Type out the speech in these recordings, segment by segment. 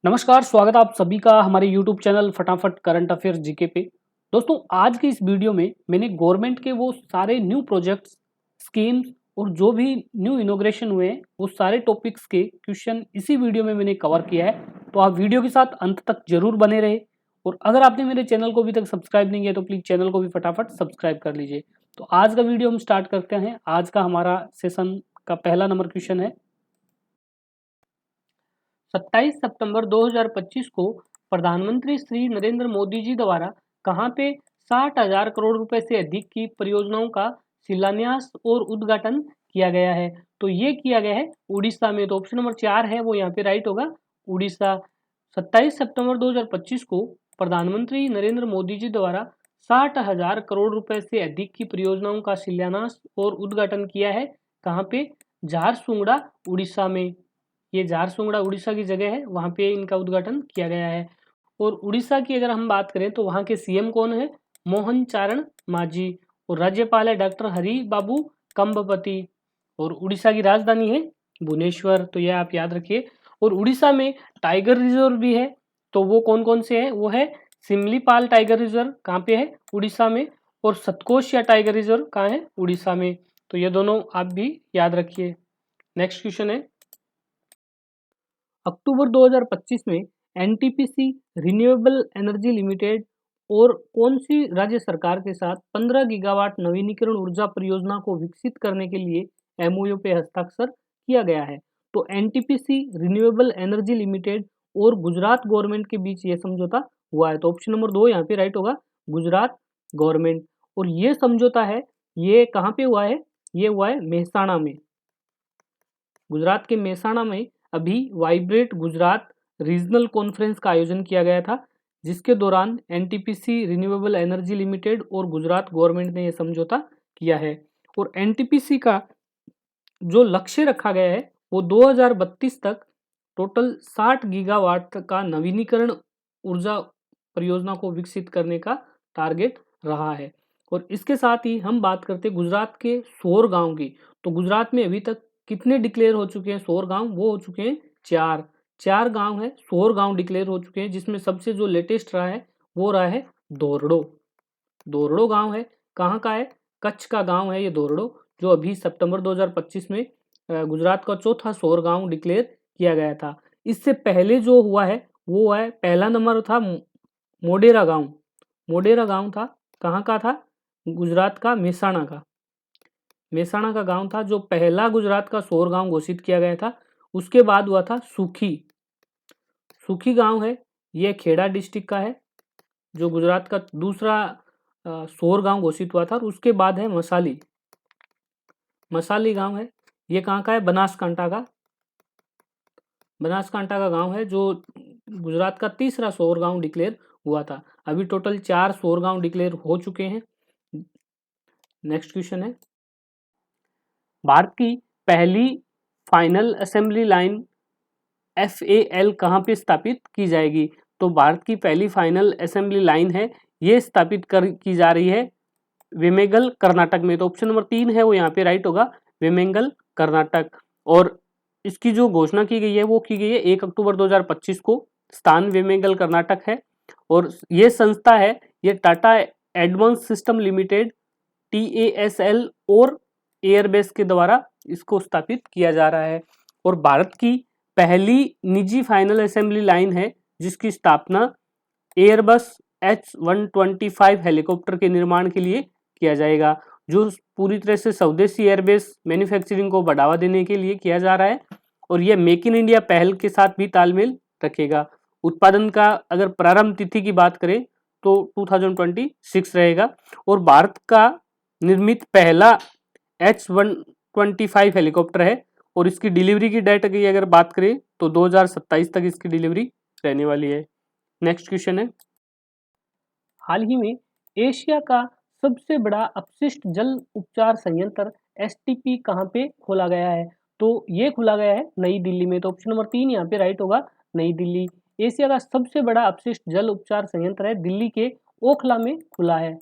नमस्कार, स्वागत है आप सभी का हमारे यूट्यूब चैनल फटाफट करंट अफेयर्स जीके पे। दोस्तों, आज की इस वीडियो में मैंने गवर्नमेंट के वो सारे न्यू प्रोजेक्ट्स, स्कीम्स और जो भी न्यू इनॉग्रेशन हुए हैं वो सारे टॉपिक्स के क्वेश्चन इसी वीडियो में मैंने कवर किया है। तो आप वीडियो के साथ अंत तक जरूर बने रहे और अगर आपने मेरे चैनल को अभी तक सब्सक्राइब नहीं किया तो प्लीज चैनल को भी फटाफट सब्सक्राइब कर लीजिए। तो आज का वीडियो हम स्टार्ट करते हैं। आज का हमारा सेशन का पहला नंबर क्वेश्चन है, 27 सितंबर 2025 को प्रधानमंत्री श्री नरेंद्र मोदी जी द्वारा कहां पे 60,000 करोड़ रुपए से अधिक की परियोजनाओं का शिलान्यास और उद्घाटन किया गया है। तो ये किया गया है उड़ीसा में। तो ऑप्शन नंबर 4 है वो यहाँ पे राइट होगा, उड़ीसा। 27 सितंबर 2025 को प्रधानमंत्री नरेंद्र मोदी जी द्वारा 60,000 करोड़ रुपए से अधिक की परियोजनाओं का शिलान्यास और उद्घाटन किया है। कहाँ पे? झारसुगुड़ा, उड़ीसा में। ये झारसुगुड़ा उड़ीसा की जगह है, वहाँ पे इनका उद्घाटन किया गया है। और उड़ीसा की अगर हम बात करें तो वहाँ के सीएम कौन है? मोहन चारण मांझी। और राज्यपाल है डॉक्टर हरि बाबू कंबपति। और उड़ीसा की राजधानी है भुवनेश्वर। तो यह आप याद रखिए। और उड़ीसा में टाइगर रिजर्व भी है। तो वो कौन कौन से है? वो है सिमलीपाल टाइगर रिजर्व, कहाँ पे है? उड़ीसा में। और सतकोशिया टाइगर रिजर्व कहाँ है? उड़ीसा में। तो ये दोनों आप भी याद रखिए। नेक्स्ट क्वेश्चन है, अक्टूबर 2025 में एनटीपीसी रिन्यूएबल एनर्जी लिमिटेड और कौन सी राज्य सरकार के साथ 15 गीगावाट नवीनीकरण ऊर्जा परियोजना को विकसित करने के लिए एमओयू पे हस्ताक्षर किया गया है? तो एनटीपीसी रिन्यूएबल एनर्जी लिमिटेड और गुजरात गवर्नमेंट के बीच ये समझौता हुआ है। तो ऑप्शन नंबर 2 यहाँ पे राइट होगा, गुजरात गवर्नमेंट। और ये समझौता है, ये कहाँ पे हुआ है? ये हुआ है मेहसाणा में। गुजरात के मेहसाणा में अभी वाइब्रेट गुजरात रीजनल कॉन्फ्रेंस का आयोजन किया गया था, जिसके दौरान एनटीपीसी रिन्यूएबल एनर्जी लिमिटेड और गुजरात गवर्नमेंट ने यह समझौता किया है। और एनटीपीसी का जो लक्ष्य रखा गया है वो 2032 तक टोटल 60 गीगावाट का नवीनीकरण ऊर्जा परियोजना को विकसित करने का टारगेट रहा है। और इसके साथ ही हम बात करते हैं गुजरात के सौर गांव की। तो गुजरात में अभी तक कितने डिक्लेयर हो चुके हैं सौर गांव? वो हो चुके हैं 4 गांव है, सौर गांव डिक्लेयर हो चुके हैं, जिसमें सबसे जो लेटेस्ट रहा है वो रहा है धोरडो। धोरडो गांव है, कहाँ का है? कच्छ का गांव है ये धोरडो, जो अभी सितंबर 2025 में गुजरात का चौथा सौर गांव डिक्लेयर किया गया था। इससे पहले जो हुआ है वो है, पहला नंबर था मोडेरा गांव। मोडेरा गांव था, कहाँ का था? गुजरात का मेहसाणा का। मेहसाणा का गांव था जो पहला गुजरात का सौर गांव घोषित किया गया था। उसके बाद हुआ था सुखी। सुखी गांव है, ये खेड़ा डिस्ट्रिक्ट का है, जो गुजरात का दूसरा सौर गांव घोषित हुआ था। और उसके बाद है मसाली। मसाली गांव है, ये कहाँ का है? बनासकांठा का। बनासकांठा का गांव है, जो गुजरात का तीसरा सौर गांव डिक्लेयर हुआ था। अभी टोटल 4 सौर गांव डिक्लेयर हो चुके हैं। नेक्स्ट क्वेश्चन है, भारत की पहली फाइनल असेंबली लाइन FAL कहाँ पे स्थापित की जाएगी? तो भारत की पहली फाइनल असेंबली लाइन है, ये स्थापित की जा रही है वेमेंगल कर्नाटक में। तो ऑप्शन नंबर 3 है वो यहाँ पे राइट होगा, वेमेंगल कर्नाटक। और इसकी जो घोषणा की गई है वो की गई है 1 अक्टूबर 2025 को। स्थान वेमेंगल कर्नाटक है। और ये संस्था है, ये Tata advance system limited TASL और एयरबेस के द्वारा इसको स्थापित किया जा रहा है। और भारत की पहली निजी फाइनल असेंबली लाइन है, जिसकी स्थापना एयरबस H125 हेलीकॉप्टर के निर्माण के लिए किया जाएगा, जो पूरी तरह से स्वदेशी एयरबेस मैन्युफैक्चरिंग को बढ़ावा देने के लिए किया जा रहा है। और यह मेक इन इंडिया पहल के साथ भी तालमेल रखेगा। उत्पादन का अगर प्रारंभ तिथि की बात करें तो 2026 रहेगा। और भारत का निर्मित पहला H125 हेलीकॉप्टर है। और इसकी डिलीवरी की डेट की अगर बात करें तो 2027 तक इसकी डिलीवरी रहने वाली है। नेक्स्ट क्वेश्चन है, हाल ही में एशिया का सबसे बड़ा अपशिष्ट जल उपचार संयंत्र STP कहाँ पे खोला गया है? तो ये खोला गया है नई दिल्ली में। तो ऑप्शन नंबर 3 यहाँ पे राइट होगा, नई दिल्ली। एशिया का सबसे बड़ा अपशिष्ट जल उपचार संयंत्र है, दिल्ली के ओखला में खुला है।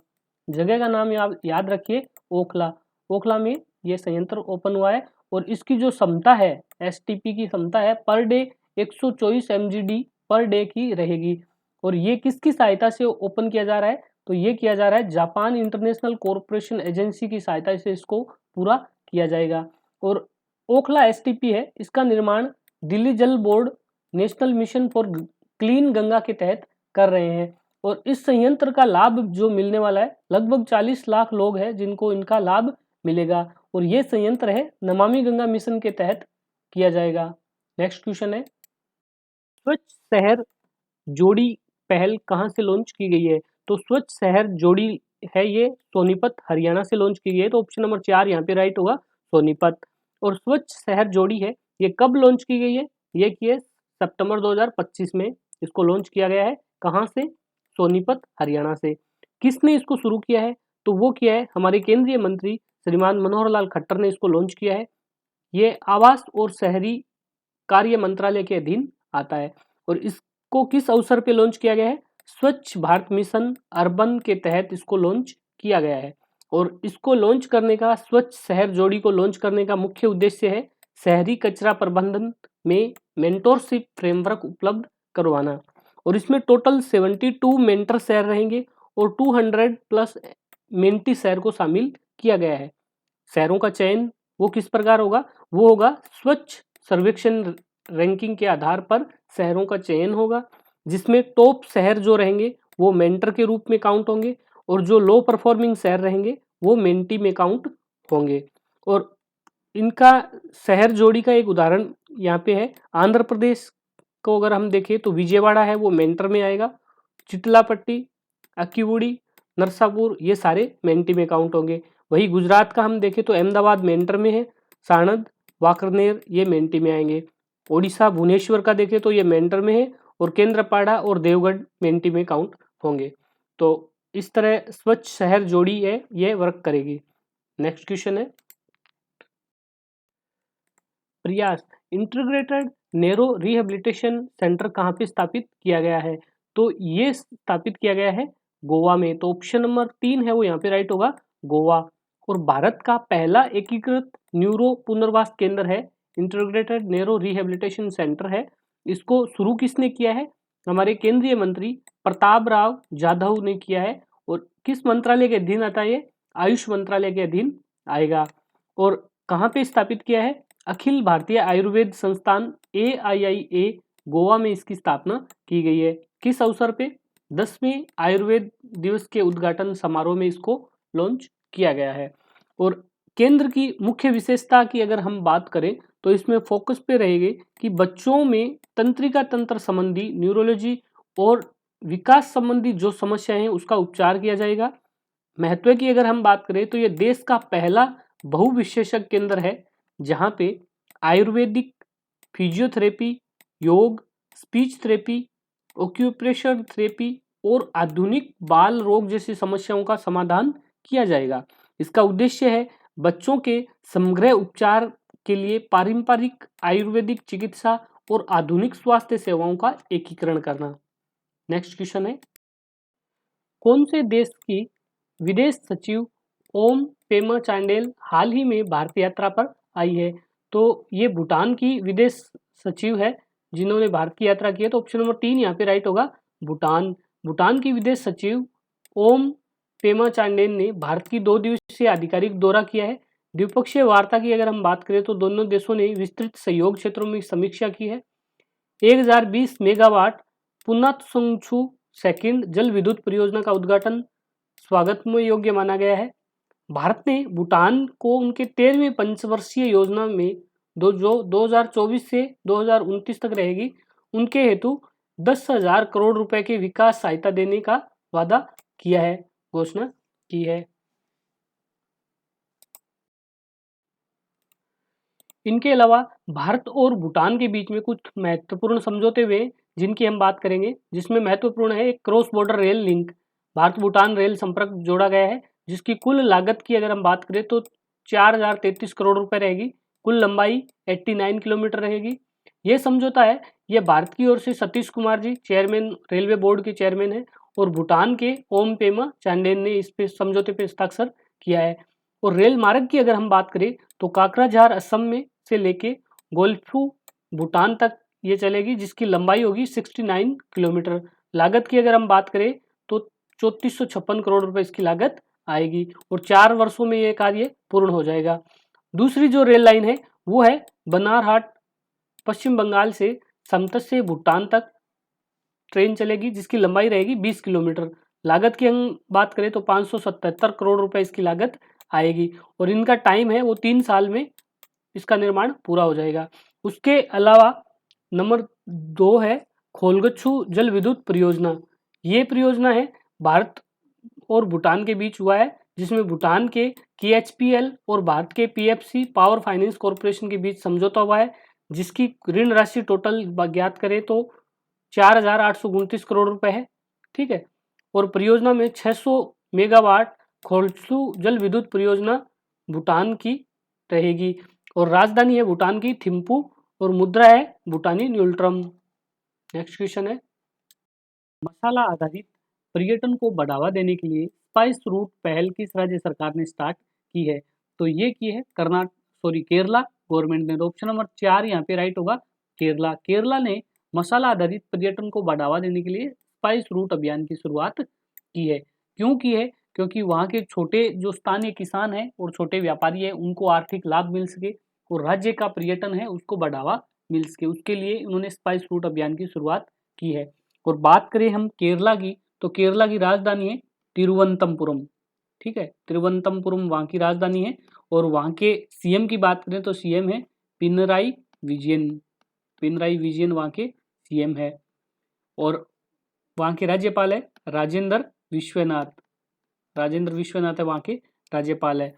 जगह का नाम याद रखिए, ओखला। ओखला में ये संयंत्र ओपन हुआ है। और इसकी जो क्षमता है, STP की क्षमता है per day 124 MGD per day की रहेगी। और ये किसकी सहायता से ओपन किया जा रहा है? तो ये किया जा रहा है जापान इंटरनेशनल कॉरपोरेशन एजेंसी की सहायता से इसको पूरा किया जाएगा। और ओखला एसटीपी है, इसका निर्माण दिल्ली जल board national mission for clean Ganga के तहत कर रहे हैं। और इस संयंत्र का लाभ जो मिलने वाला है, लगभग 40 लाख लोग हैं जिनको इनका लाभ मिलेगा। और ये संयंत्र है नमामि गंगा मिशन के तहत किया जाएगा। नेक्स्ट क्वेश्चन है, स्वच्छ शहर जोड़ी पहल कहाँ से लॉन्च की गई है? तो स्वच्छ शहर जोड़ी है ये सोनीपत हरियाणा से लॉन्च की गई है। तो ऑप्शन नंबर 4 यहाँ पे राइट होगा, सोनीपत। और स्वच्छ शहर जोड़ी है ये कब लॉन्च की गई है? ये की है सितंबर 2025 में इसको लॉन्च किया गया है। कहाँ से? सोनीपत हरियाणा से। किसने इसको शुरू किया है? तो वो किया है हमारे केंद्रीय मंत्री श्रीमान मनोहर लाल खट्टर ने इसको लॉन्च किया है। ये आवास और शहरी कार्य मंत्रालय के अधीन आता है। और इसको किस अवसर पे लॉन्च किया गया है? स्वच्छ भारत मिशन अर्बन के तहत इसको लॉन्च किया गया है। और इसको लॉन्च करने का, स्वच्छ शहर जोड़ी को लॉन्च करने का मुख्य उद्देश्य है शहरी कचरा प्रबंधन में मेंटोरशिप फ्रेमवर्क उपलब्ध करवाना। और इसमें टोटल 72 मेंटर शहर रहेंगे और 200 प्लस मेंटी शहर को शामिल किया गया है। शहरों का चयन वो किस प्रकार होगा? वो होगा स्वच्छ सर्वेक्षण रैंकिंग के आधार पर शहरों का चयन होगा, जिसमें टॉप शहर जो रहेंगे वो मेंटर के रूप में काउंट होंगे और जो लो परफॉर्मिंग शहर रहेंगे वो मेंटी में काउंट होंगे। और इनका शहर जोड़ी का एक उदाहरण यहाँ पे है। आंध्र प्रदेश को अगर हम देखें तो विजयवाड़ा है वो मेंटर में आएगा, चितलापट्टी, अक्कीवुडी, नरसापुर ये सारे मेंटी में काउंट होंगे। वही गुजरात का हम देखें तो अहमदाबाद मेंटर में है, साणंद, वाकरनेर ये मेंटी में आएंगे। ओडिशा भुवनेश्वर का देखें तो ये मेंटर में है और केंद्रपाड़ा और देवगढ़ मेंटी में काउंट होंगे। तो इस तरह स्वच्छ शहर जोड़ी है ये वर्क करेगी। नेक्स्ट क्वेश्चन है, प्रयास इंटीग्रेटेड नेरो रिहेबिलिटेशन सेंटर कहाँ पे स्थापित किया गया है? तो ये स्थापित किया गया है गोवा में। तो ऑप्शन नंबर 3 है वो यहाँ पे राइट होगा, गोवा। और भारत का पहला एकीकृत न्यूरो पुनर्वास केंद्र है, इंटीग्रेटेड नेरो रिहेबिलिटेशन सेंटर है। इसको शुरू किसने किया है? हमारे केंद्रीय मंत्री प्रताप राव जाधव ने किया है। और किस मंत्रालय के अधीन आता है ये? आयुष मंत्रालय के अधीन आएगा। और कहाँ पे स्थापित किया है? अखिल भारतीय आयुर्वेद संस्थान AIIA गोवा में इसकी स्थापना की गई है। किस अवसर पे? 10वें आयुर्वेद दिवस के उद्घाटन समारोह में इसको लॉन्च किया गया है। और केंद्र की मुख्य विशेषता की अगर हम बात करें तो इसमें फोकस पे रहेगी कि बच्चों में तंत्रिका तंत्र संबंधी न्यूरोलॉजी और विकास संबंधी जो समस्याएं हैं उसका उपचार किया जाएगा। महत्व की अगर हम बात करें तो ये देश का पहला बहुविशेषज्ञ केंद्र है जहाँ पे आयुर्वेदिक, फिजियोथेरेपी, योग, स्पीच थेरेपी, ऑक्यूप्रेशर थेरेपी और आधुनिक बाल रोग जैसी समस्याओं का समाधान किया जाएगा। इसका उद्देश्य है बच्चों के समग्र उपचार के लिए पारंपरिक आयुर्वेदिक चिकित्सा और आधुनिक स्वास्थ्य सेवाओं का एकीकरण करना। नेक्स्ट क्वेश्चन है, कौन से देश की विदेश सचिव ओम पेमा चांडेल हाल ही में भारत यात्रा पर आई है? तो ये भूटान की विदेश सचिव है जिन्होंने भारत की यात्रा की है। तो ऑप्शन नंबर 3 यहाँ पे राइट होगा, भूटान। भूटान की विदेश सचिव ओम पेमा चांडेल ने भारत की 2 दिवसीय आधिकारिक दौरा किया है। द्विपक्षीय वार्ता की अगर हम बात करें तो दोनों देशों ने विस्तृत सहयोग क्षेत्रों में समीक्षा की है। 1020 मेगावाट पुनातसंगछू सेकंड जल विद्युत परियोजना का उद्घाटन स्वागतमय योग्य माना गया है। भारत ने भूटान को उनके 13वें पंचवर्षीय योजना में जो 2024 से 2029 तक रहेगी उनके हेतु 10,000 करोड़ रुपए के विकास सहायता देने का वादा किया है, घोषणा की है। इनके अलावा भारत और भूटान के बीच में कुछ महत्वपूर्ण समझौते हुए जिनकी हम बात करेंगे, जिसमें महत्वपूर्ण है एक cross border rail link, Bharat Bhutan rail संपर्क जोड़ा गया है जिसकी कुल लागत की अगर हम बात करें तो 4,033 करोड़ रुपए रहेगी। कुल लंबाई 89 किलोमीटर रहेगी। ये समझौता है ये भारत की ओर से Satish Kumar ji chairman railway board के चेयरमैन है और भूटान के ओम पेमा चांडेल ने इस पे समझौते पे हस्ताक्षर किया है। और रेल मार्ग की अगर हम बात करें तो काकराझार असम में से लेके गोल्फू भूटान तक ये चलेगी जिसकी लंबाई होगी 69 किलोमीटर। लागत की अगर हम बात करें तो 3456 करोड़ रुपए इसकी लागत आएगी और 4 वर्षों में ये कार्य पूर्ण हो जाएगा। दूसरी जो रेल लाइन है वो है बनारहाट, पश्चिम बंगाल से समतट से भूटान तक ट्रेन चलेगी जिसकी लंबाई रहेगी 20 किलोमीटर। लागत की हम बात करें तो 577 करोड़ रुपए इसकी लागत आएगी और इनका टाइम है वो 3 साल में इसका निर्माण पूरा हो जाएगा। उसके अलावा नंबर 2 है खोलगच्छू जल विद्युत परियोजना। ये परियोजना है भारत और भूटान के बीच हुआ है, जिसमें भूटान के KHPL और भारत के PFC पावर फाइनेंस कॉरपोरेशन के बीच समझौता हुआ है, जिसकी ऋण राशि टोटल ज्ञात करें तो 4,829 करोड़ रुपए है। ठीक है, और परियोजना में 600 मेगावाट खोलगच्छू जल विद्युत परियोजना भूटान की रहेगी और राजधानी है भूटान की थिम्पू और मुद्रा है भूटानी न्यूल्ट्रम। नेक्स्ट क्वेश्चन है, मसाला आधारित पर्यटन को बढ़ावा देने के लिए स्पाइस रूट पहल किस राज्य सरकार ने स्टार्ट की है? तो ये की है केरला गवर्नमेंट ने। तो ऑप्शन नंबर 4 यहाँ पे राइट होगा, केरला। केरला ने मसाला आधारित पर्यटन को बढ़ावा देने के लिए स्पाइस रूट अभियान की शुरुआत की है। क्यों की है? क्योंकि वहाँ के छोटे जो स्थानीय किसान हैं और छोटे व्यापारी हैं उनको आर्थिक लाभ मिल सके और राज्य का पर्यटन है उसको बढ़ावा मिल सके, उसके लिए उन्होंने स्पाइस रूट अभियान की शुरुआत की है। और बात करें हम केरला की, तो केरला की राजधानी है तिरुवनंतपुरम। ठीक है, तिरुवनंतपुरम वहाँ की राजधानी है और वहाँ के CM की बात करें तो CM है पिनराई विजयन। पिनराई विजयन वहाँ के CM है और वहाँ के राज्यपाल है राजेंद्र विश्वनाथ। राजेंद्र विश्वनाथ है वहाँ के राज्यपाल है,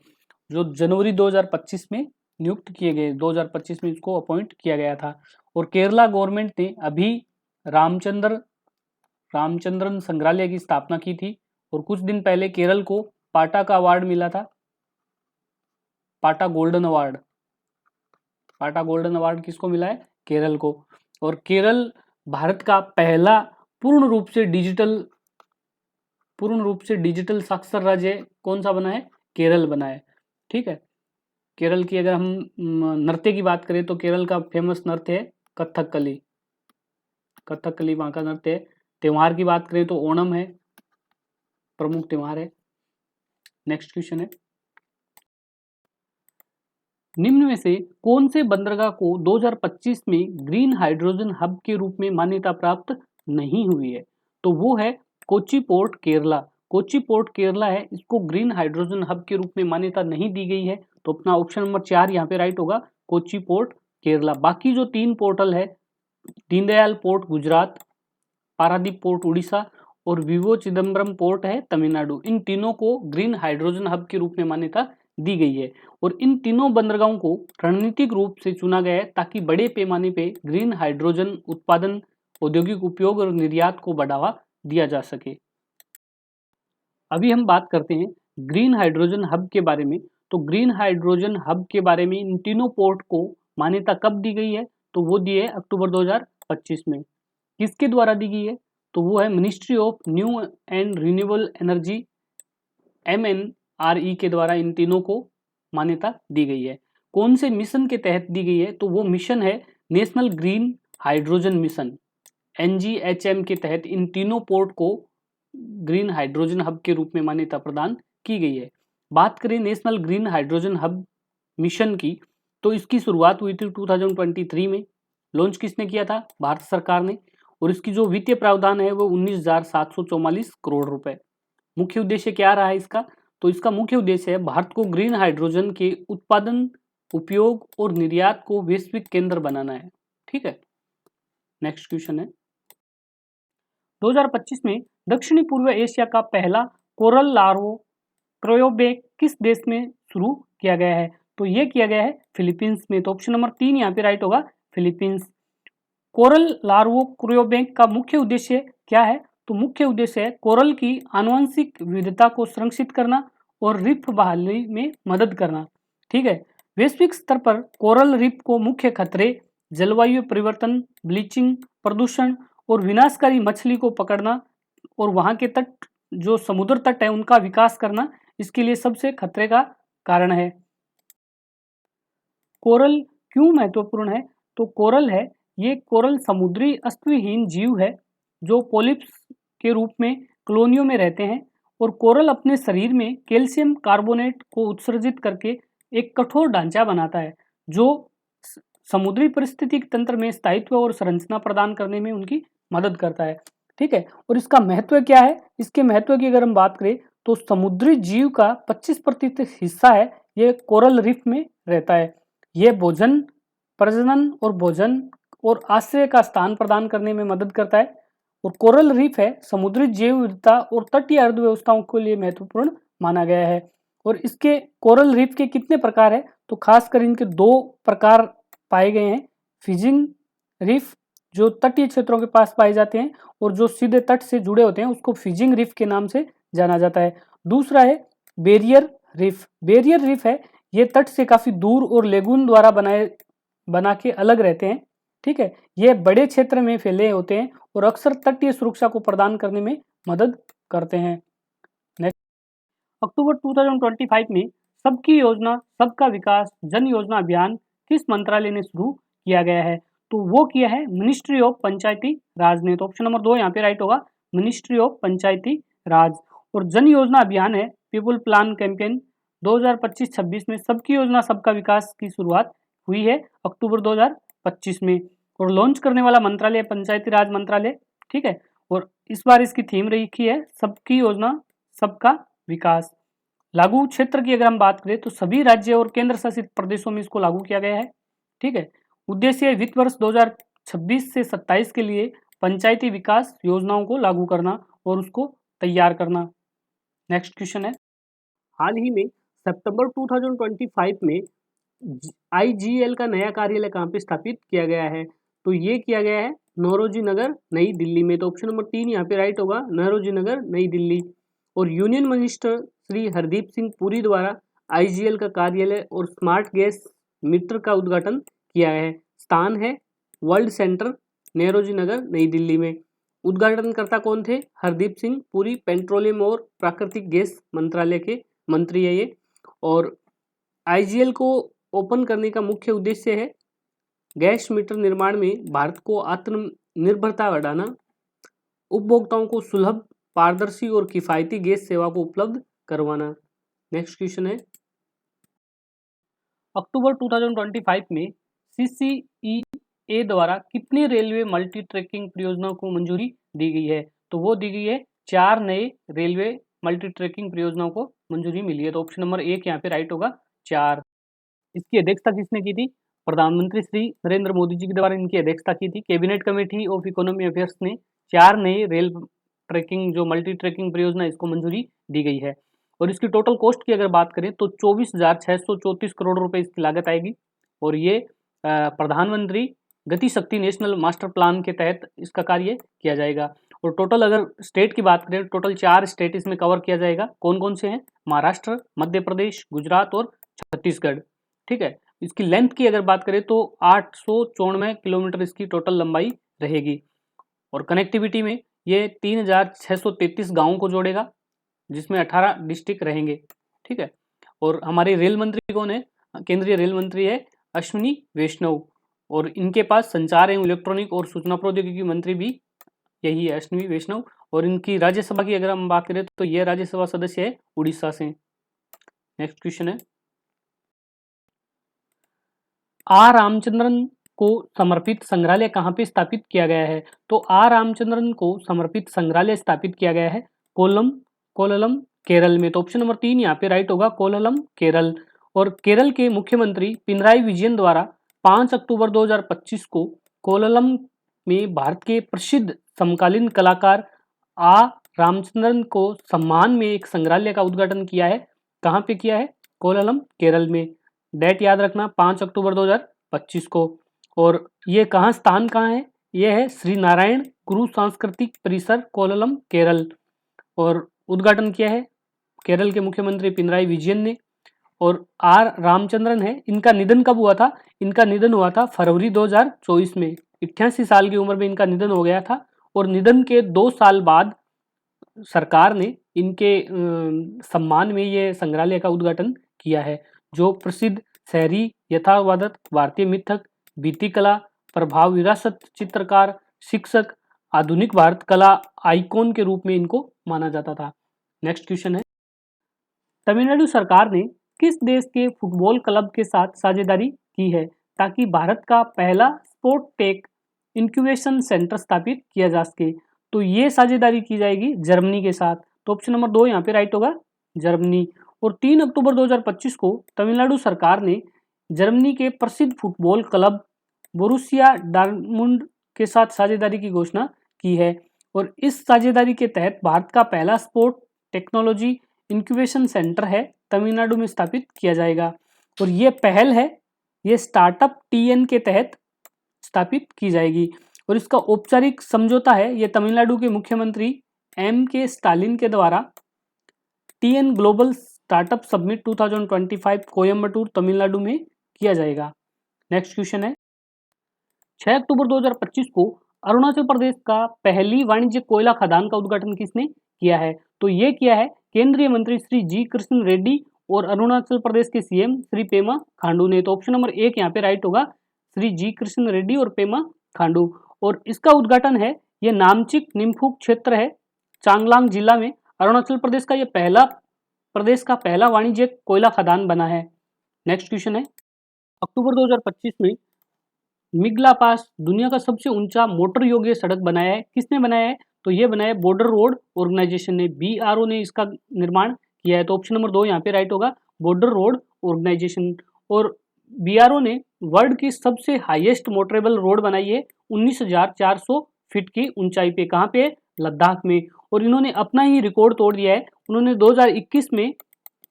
जो जनवरी 2025 में नियुक्त किए गए। 2025 में इसको अपॉइंट किया गया था। और केरला गवर्नमेंट ने अभी रामचंद्रन संग्रहालय की स्थापना की थी और कुछ दिन पहले केरल को पाटा का अवार्ड मिला था, पाटा गोल्डन अवार्ड। पाटा गोल्डन अवार्ड किसको मिला है? केरल को। और केरल भारत का पहला पूर्ण रूप से डिजिटल साक्षर राज्य कौन सा बना है? केरल बना है। ठीक है, केरल की अगर हम नृत्य की बात करें तो केरल का फेमस नृत्य है कथकली। कथकली वहाँ का नृत्य है। त्योहार की बात करें तो ओणम है, प्रमुख त्योहार है। नेक्स्ट क्वेश्चन है, निम्न में से कौन से बंदरगाह को 2025 में ग्रीन हाइड्रोजन हब के रूप में मान्यता प्राप्त नहीं हुई है? तो वो है कोच्चि पोर्ट केरला। कोच्चि पोर्ट केरला है, इसको ग्रीन हाइड्रोजन हब के रूप में मान्यता नहीं दी गई है। तो अपना ऑप्शन नंबर 4 यहाँ पे राइट होगा, कोच्चि पोर्ट केरला। बाकी जो 3 पोर्टल है, दीनदयाल पोर्ट गुजरात, पारादीप पोर्ट उड़ीसा और विवो चिदम्बरम पोर्ट है तमिलनाडु, इन तीनों को ग्रीन हाइड्रोजन हब के रूप में मान्यता दी गई है। और इन तीनों बंदरगाहों को रणनीतिक रूप से चुना गया है ताकि बड़े पैमाने पे ग्रीन हाइड्रोजन उत्पादन, औद्योगिक उपयोग और निर्यात को बढ़ावा दिया जा सके। अभी हम बात करते हैं ग्रीन हाइड्रोजन हब के बारे में। तो ग्रीन हाइड्रोजन हब के बारे में इन तीनों पोर्ट को मान्यता कब दी गई है? तो वो दी है अक्टूबर 2025 में। किसके द्वारा दी गई है? तो वो है ministry of new and renewable energy MNRE के द्वारा इन तीनों को मान्यता दी गई है। कौन से मिशन के तहत दी गई है? तो वो मिशन है national green hydrogen mission, NGHM के तहत इन तीनों पोर्ट को ग्रीन हाइड्रोजन हब के रूप में मान्यता प्रदान की गई है। बात करें national green hydrogen hub mission की, तो इसकी शुरुआत हुई थी 2023 में। लॉन्च किसने किया था? भारत सरकार ने। और इसकी जो वित्तीय प्रावधान है वो 19,744 करोड़ रुपए। मुख्य उद्देश्य क्या रहा है इसका? तो इसका मुख्य उद्देश्य है भारत को ग्रीन हाइड्रोजन के उत्पादन, उपयोग और निर्यात को वैश्विक केंद्र बनाना है। ठीक है, नेक्स्ट क्वेश्चन है, 2025 में दक्षिणी पूर्व एशिया का पहला कोरल लार्वा क्रायोबैंक किस देश में शुरू किया गया है? तो ये किया गया है फिलीपींस में। तो ऑप्शन नंबर 3 यहाँ पे राइट होगा, फिलीपींस। कोरल लार्वा क्रायोबैंक का मुख्य उद्देश्य क्या है? तो मुख्य उद्देश्य है कोरल की आनुवंशिक विविधता को संरक्षित करना और रीफ बहाली में मदद करना। ठीक है, वैश्विक स्तर पर कोरल रीफ को मुख्य खतरे जलवायु परिवर्तन, ब्लीचिंग, प्रदूषण और विनाशकारी मछली को पकड़ना और वहां के तट, जो समुद्र तट है उनका विकास करना, इसके लिए सबसे खतरे का कारण है। कोरल क्यों महत्वपूर्ण है? तो कोरल है ये कोरल समुद्री अस्तित्वहीन जीव है जो पोलिप्स के रूप में कॉलोनियों में रहते हैं और कोरल अपने शरीर में कैल्शियम कार्बोनेट को उत्सर्जित करके एक कठोर ढांचा बनाता है जो समुद्री पारिस्थितिक तंत्र में स्थायित्व और संरचना प्रदान करने में उनकी मदद करता है। ठीक है, और इसका महत्व क्या है? इसके महत्व की अगर हम बात करें तो समुद्री जीव का 25% हिस्सा है ये कोरल रीफ में रहता है। ये भोजन, प्रजनन और आश्रय का स्थान प्रदान करने में मदद करता है और कोरल रीफ है समुद्री जैव विविधता और तटीय अर्थव्यवस्थाओं के लिए महत्वपूर्ण माना गया है। और इसके कोरल रीफ के कितने प्रकार है? तो खासकर इनके 2 प्रकार पाए गए हैं। फिशिंग रीफ जो तटीय क्षेत्रों के पास पाए जाते हैं और जो सीधे तट से जुड़े होते हैं उसको फिशिंग रीफ के नाम से जाना जाता है। दूसरा है बैरियर रीफ। बैरियर रीफ है ये तट से काफी दूर और लेगून द्वारा बना के अलग रहते हैं। ठीक है, ये बड़े क्षेत्र में फैले होते हैं और अक्सर तटीय सुरक्षा को प्रदान करने में मदद करते हैं। नेक्स्ट, अक्टूबर 2025 में सबकी योजना सबका विकास जन योजना अभियान किस मंत्रालय ने शुरू किया गया है? तो वो किया है मिनिस्ट्री ऑफ पंचायती राज ने। तो ऑप्शन नंबर 2 यहाँ पे राइट होगा, मिनिस्ट्री ऑफ पंचायती राज। और जन योजना अभियान है पीपल प्लान कैंपेन 2025-26 में सबकी योजना सबका विकास की शुरुआत हुई है अक्टूबर 2025 में और लॉन्च करने वाला मंत्रालय पंचायती राज मंत्रालय। ठीक है, और इस बार इसकी थीम रखी है सबकी योजना सबका विकास। लागू क्षेत्र की अगर हम बात करें तो सभी राज्य और केंद्र शासित प्रदेशों में इसको लागू किया गया है। ठीक है, उद्देश्य वित्त वर्ष 2026 से 27 के लिए पंचायती विकास योजनाओं को लागू करना और उसको तैयार करना। नेक्स्ट क्वेश्चन है, हाल ही में सितंबर 2025 में आईजीएल का नया कार्यालय कहाँ पे स्थापित किया गया है? तो ये किया गया है नौरोजी नगर नई दिल्ली में। तो ऑप्शन नंबर 3 यहाँ पे राइट होगा, नौरोजी नगर नई दिल्ली। और यूनियन मिनिस्टर श्री हरदीप सिंह पुरी द्वारा आईजीएल का कार्यालय और स्मार्ट गैस मीटर का उद्घाटन किया है। स्थान है वर्ल्ड सेंटर नौरोजी नगर नई दिल्ली में। उद्घाटनकर्ता कौन थे? हरदीप सिंह पुरी, पेट्रोलियम और प्राकृतिक गैस मंत्रालय के मंत्री है ये। और आईजीएल को ओपन करने का मुख्य उद्देश्य है गैस मीटर निर्माण में भारत को आत्मनिर्भरता बढ़ाना, उपभोक्ताओं को सुलभ, पारदर्शी और किफायती गैस सेवा को उपलब्ध करवाना। नेक्स्ट क्वेश्चन है, अक्टूबर 2025 में सीसीईए द्वारा कितनी रेलवे मल्टी ट्रैकिंग परियोजनाओं को मंजूरी दी गई है? तो वो दी गई है 4 नए रेलवे मल्टी ट्रैकिंग परियोजनाओं को मंजूरी मिली है। तो ऑप्शन नंबर 1 यहाँ पे राइट होगा, 4। इसकी अध्यक्षता किसने की थी? प्रधानमंत्री श्री नरेंद्र मोदी जी के द्वारा इनकी अध्यक्षता की थी। Cabinet committee of economy affairs ने 4 नए रेल ट्रैकिंग जो मल्टी ट्रैकिंग परियोजना इसको मंजूरी दी गई है। और इसकी टोटल कॉस्ट की अगर बात करें तो 24,634 करोड़ रुपए इसकी लागत आएगी। और ये प्रधानमंत्री गति शक्ति नेशनल मास्टर प्लान के तहत इसका कार्य किया जाएगा। और टोटल अगर स्टेट की बात करें टोटल 4 स्टेट इसमें कवर किया जाएगा। कौन कौन से हैं? महाराष्ट्र, मध्य प्रदेश, गुजरात और छत्तीसगढ़। ठीक है, इसकी लेंथ की अगर बात करें तो 894 किलोमीटर इसकी टोटल लंबाई रहेगी। और कनेक्टिविटी में ये 3,633 गाँवों को जोड़ेगा जिसमें 18 डिस्ट्रिक्ट रहेंगे। ठीक है, और हमारे रेल मंत्री कौन है? केंद्रीय रेल मंत्री है अश्विनी वैष्णव। और इनके पास संचार एवं इलेक्ट्रॉनिक और सूचना प्रौद्योगिकी मंत्री भी यही है, अश्विनी वैष्णव। और इनकी राज्यसभा की अगर हम बात करें तो यह राज्यसभा सदस्य है उड़ीसा से। नेक्स्ट क्वेश्चन है, आर रामचंद्रन को समर्पित संग्रहालय कहाँ पे स्थापित किया गया है? तो आर रामचंद्रन को समर्पित संग्रहालय स्थापित किया गया है कोल्लम केरल में। तो ऑप्शन नंबर 3 यहाँ पे राइट होगा, कोल्लम केरल। और केरल के मुख्यमंत्री पिनराई विजयन द्वारा 5 अक्टूबर 2025 को कोल्लम में भारत के प्रसिद्ध समकालीन कलाकार आर रामचंद्रन को सम्मान में एक संग्रहालय का उद्घाटन किया है। कहाँ पे किया है? कोल्लम केरल में। डेट याद रखना 5 अक्टूबर 2025 को। और ये स्थान कहाँ है? ये है श्री नारायण गुरु सांस्कृतिक परिसर कोल्लम केरल। और उद्घाटन किया है केरल के मुख्यमंत्री पिनराई विजयन ने। और आर रामचंद्रन है, इनका निधन कब हुआ था? इनका निधन हुआ था फरवरी 2024 में। 88 साल की उम्र में इनका निधन हो गया था। और निधन के 2 साल बाद सरकार ने इनके सम्मान में ये संग्रहालय का उद्घाटन किया है जो प्रसिद्ध शहरी यथावादक, भारतीय मिथक, भित्ति कला, प्रभाव विरासत, चित्रकार, शिक्षक, आधुनिक भारत कला आइकॉन के रूप में इनको माना जाता था। नेक्स्ट क्वेश्चन है, तमिलनाडु सरकार ने किस देश के फुटबॉल क्लब के साथ साझेदारी की है ताकि भारत का पहला स्पोर्ट टेक इंक्यूबेशन सेंटर स्थापित किया जा सके? तो ये साझेदारी की जाएगी जर्मनी के साथ। तो ऑप्शन नंबर 2 यहाँ पे राइट होगा, जर्मनी। और 3 अक्टूबर 2025 को तमिलनाडु सरकार ने जर्मनी के प्रसिद्ध फुटबॉल क्लब बोरुसिया डॉर्टमुंड के साथ साझेदारी की घोषणा की है। और इस साझेदारी के तहत भारत का पहला स्पोर्ट टेक्नोलॉजी इंक्यूबेशन सेंटर है तमिलनाडु में स्थापित किया जाएगा। और ये पहल है, ये स्टार्टअप TN के तहत स्थापित की जाएगी। और इसका औपचारिक समझौता है, ये तमिलनाडु के मुख्यमंत्री MK स्टालिन के द्वारा TN global startup summit 2025 Coimbatore Tamil Nadu में किया जाएगा। नेक्स्ट क्वेश्चन है, 6 अक्टूबर 2025 को अरुणाचल प्रदेश का पहली वाणिज्यिक कोयला खदान का उद्घाटन किसने किया है? तो ये किया है केंद्रीय मंत्री श्री जी कृष्ण रेड्डी और अरुणाचल प्रदेश के CM श्री पेमा खांडू ने। तो ऑप्शन नंबर 1 यहाँ पे राइट होगा, श्री जी कृष्ण रेड्डी और पेमा खांडू। और इसका उद्घाटन है, ये नामचिक निम्फुक क्षेत्र है चांगलांग जिला में, अरुणाचल प्रदेश का ये पहला वाणिज्यिक कोयला खदान बना है। नेक्स्ट क्वेश्चन है, अक्टूबर 2025 में मिगला पास दुनिया का सबसे ऊंचा मोटर योग्य सड़क बनाया है, किसने बनाया है? तो ये बनाया है बॉर्डर रोड ऑर्गेनाइजेशन ने, BRO ने इसका निर्माण किया है। तो ऑप्शन नंबर 2 यहाँ पे राइट होगा, बॉर्डर रोड ऑर्गेनाइजेशन। और BRO ने वर्ल्ड की सबसे हाईएस्ट मोटरेबल रोड बनाई है 19,400 फीट की ऊंचाई पे, कहाँ पे? लद्दाख में। और इन्होंने अपना ही रिकॉर्ड तोड़ दिया है, उन्होंने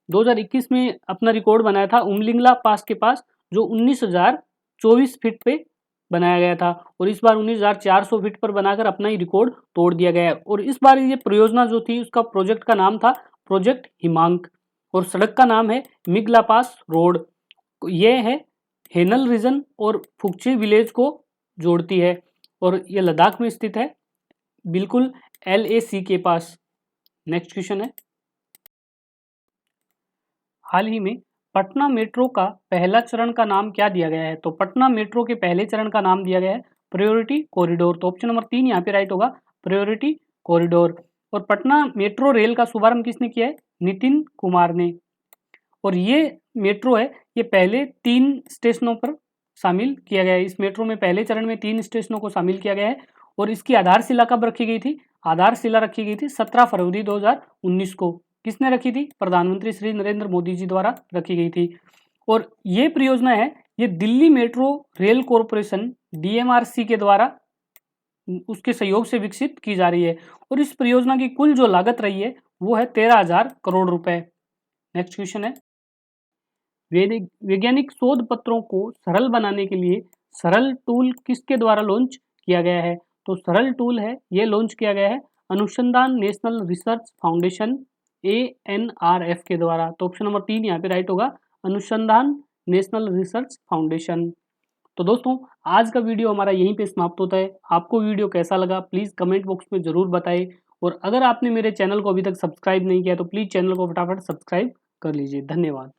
2021 में अपना रिकॉर्ड बनाया था उमलिंगला पास के पास, जो 19,024 फीट पे बनाया गया था। और इस बार 19,400 फीट पर बनाकर अपना ही रिकॉर्ड तोड़ दिया गया है। और इस बार ये परियोजना जो थी, उसका प्रोजेक्ट का नाम था प्रोजेक्ट हिमांक, और सड़क का नाम है मिगला पास रोड। ये है हेनल रीजन और फुक्ची विलेज को जोड़ती है, और ये लद्दाख में स्थित है, बिल्कुल LAC के पास। नेक्स्ट क्वेश्चन है, हाल ही में पटना मेट्रो का पहला चरण का नाम क्या दिया गया है? तो पटना मेट्रो के पहले चरण का नाम दिया गया है प्रायोरिटी कॉरिडोर। तो ऑप्शन नंबर 3 यहाँ पे राइट होगा, प्रायोरिटी कॉरिडोर। और पटना मेट्रो रेल का शुभारंभ किसने किया है? नितिन कुमार ने। और ये मेट्रो है, ये पहले 3 स्टेशनों पर शामिल किया गया है। इस मेट्रो में पहले चरण में 3 स्टेशनों को शामिल किया गया है। और इसकी आधारशिला कब रखी गई थी? आधारशिला रखी गई थी 17 फरवरी 2019 को। किसने रखी थी? प्रधानमंत्री श्री नरेंद्र मोदी जी द्वारा रखी गई थी। और ये परियोजना है, ये Delhi metro rail corporation DMRC के द्वारा उसके सहयोग से विकसित की जा रही है। और इस परियोजना की कुल जो लागत रही है वो है 13,000 करोड़ रुपए। नेक्स्ट क्वेश्चन है, वैज्ञानिक शोध पत्रों को सरल बनाने के लिए सरल टूल किसके द्वारा लॉन्च किया गया है? तो सरल टूल है, ये लॉन्च किया गया है अनुसंधान नेशनल रिसर्च फाउंडेशन ANRF के द्वारा। तो ऑप्शन नंबर 3 यहाँ पे राइट होगा, अनुसंधान नेशनल रिसर्च फाउंडेशन। तो दोस्तों, आज का वीडियो हमारा यहीं पे समाप्त होता है। आपको वीडियो कैसा लगा प्लीज़ कमेंट बॉक्स में ज़रूर बताएं। और अगर आपने मेरे चैनल को अभी तक सब्सक्राइब नहीं किया तो प्लीज़ चैनल को फटाफट सब्सक्राइब कर लीजिए। धन्यवाद।